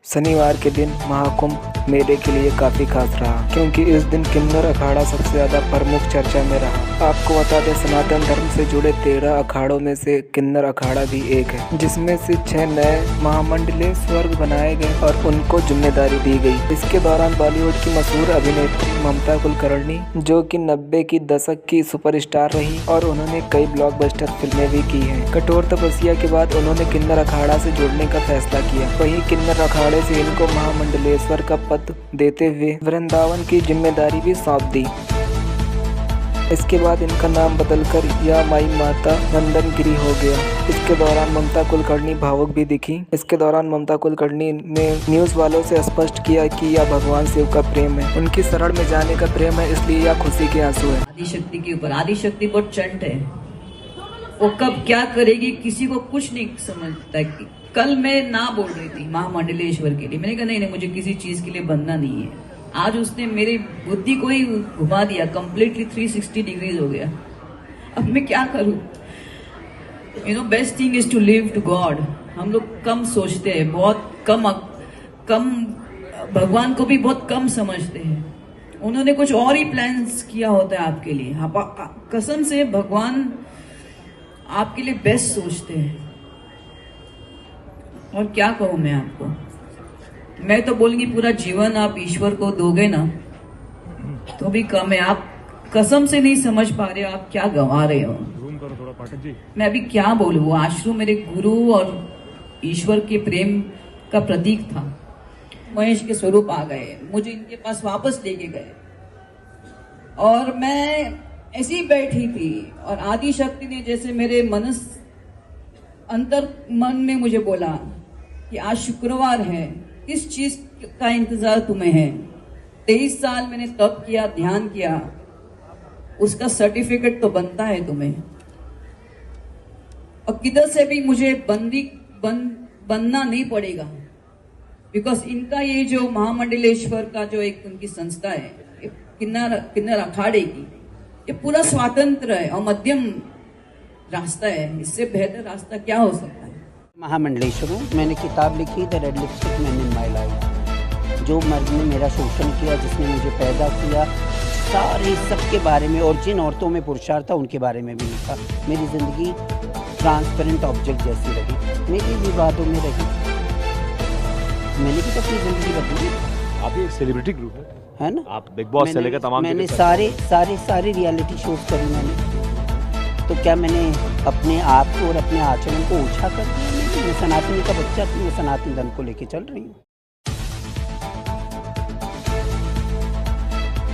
शनिवार के दिन महाकुंभ मेले के लिए काफ़ी खास रहा, क्योंकि इस दिन किन्नर अखाड़ा सबसे ज़्यादा प्रमुख चर्चा में रहा। आपको बता दें, सनातन धर्म से जुड़े 13 अखाड़ों में से किन्नर अखाड़ा भी एक है, जिसमें से 6 नए महामंडलेश्वर बनाए गए और उनको जिम्मेदारी दी गई। इसके दौरान बॉलीवुड की मशहूर अभिनेत्री ममता कुलकर्णी, जो कि 90 की दशक की सुपरस्टार रही और उन्होंने कई ब्लॉकबस्टर फिल्में भी की हैं, कठोर तपस्या के बाद उन्होंने किन्नर अखाड़ा से जुड़ने का फैसला किया। वहीं किन्नर अखाड़े से इनको महामंडलेश्वर का पद देते हुए वृंदावन की जिम्मेदारी भी सौंप दी। इसके बाद इनका नाम बदलकर या माई माता नंदनगिरी हो गया। इसके दौरान ममता कुलकर्णी भावुक भी दिखी। इसके दौरान ममता कुलकर्णी ने न्यूज़ वालों से स्पष्ट किया कि यह भगवान शिव का प्रेम है, उनकी शरण में जाने का प्रेम है, इसलिए यह खुशी के आंसू है। आदिशक्ति के ऊपर, आदिशक्ति बहुत चंट है, वो कब क्या करेगी किसी को कुछ नहीं समझता। कल मैं ना बोल रही थी महामंडलेश्वर के लिए, मैंने कहा नहीं, मुझे किसी चीज के लिए बनना नहीं है। आज उसने मेरी बुद्धि को ही घुमा दिया, कंप्लीटली 360 डिग्रीज हो गया। अब मैं क्या करूं? Best thing is to live to God. हम लोग कम सोचते हैं, बहुत कम भगवान को भी बहुत कम समझते हैं। उन्होंने कुछ और ही प्लान्स किया होता है आपके लिए। कसम से भगवान आपके लिए बेस्ट सोचते हैं। और क्या कहूं मैं आपको, मैं तो बोलूंगी पूरा जीवन आप ईश्वर को दोगे ना तो भी कम है। आप कसम से नहीं समझ पा रहे हो आप क्या गंवा रहे हो। मैं अभी क्या बोलूं, वो आश्रम मेरे गुरु और ईश्वर के प्रेम का प्रतीक था। महेश के स्वरूप आ गए, मुझे इनके पास वापस लेके गए और मैं ऐसी ही बैठी थी और आदि शक्ति ने जैसे मेरे अंतर मन में मुझे बोला कि आज शुक्रवार है, किस चीज का इंतजार तुम्हें है? 23 साल मैंने तप किया, ध्यान किया, उसका सर्टिफिकेट तो बनता है तुम्हें। और किधर से भी मुझे बनना नहीं पड़ेगा, बिकॉज इनका ये जो महामंडलेश्वर का जो एक उनकी संस्था है, किन्नर अखाड़े की, ये पूरा स्वतंत्र है और मध्यम रास्ता है। इससे बेहतर रास्ता क्या हो सकता है? महामंडलेश्वर हूँ। मैंने किताब लिखी the red lipstick man in my life. जो मर्द ने मेरा शोषण किया, जिसने मुझे पैदा किया, सारे सबके बारे में, और जिन औरतों में पुरुषार्थ था उनके बारे में भी लिखा। मेरी ज़िंदगी ट्रांसपेरेंट ऑब्जेक्ट जैसी रही, मेरी विवादों में रही। मैंने भी तो अपनी ज़िंदगी बदली। आप एक सेलिब्रिटी ग्रुप है ना? आप बिग बॉस से लेकर तमाम, मैंने सारे रियलिटी शोज करी मैंने। तो क्या मैंने अपने आप को और अपने आचरण को ऊंचा कर दिया? मैं सनातनी का बच्चा थी, मैं सनातन धर्म को लेके चल रही हूँ।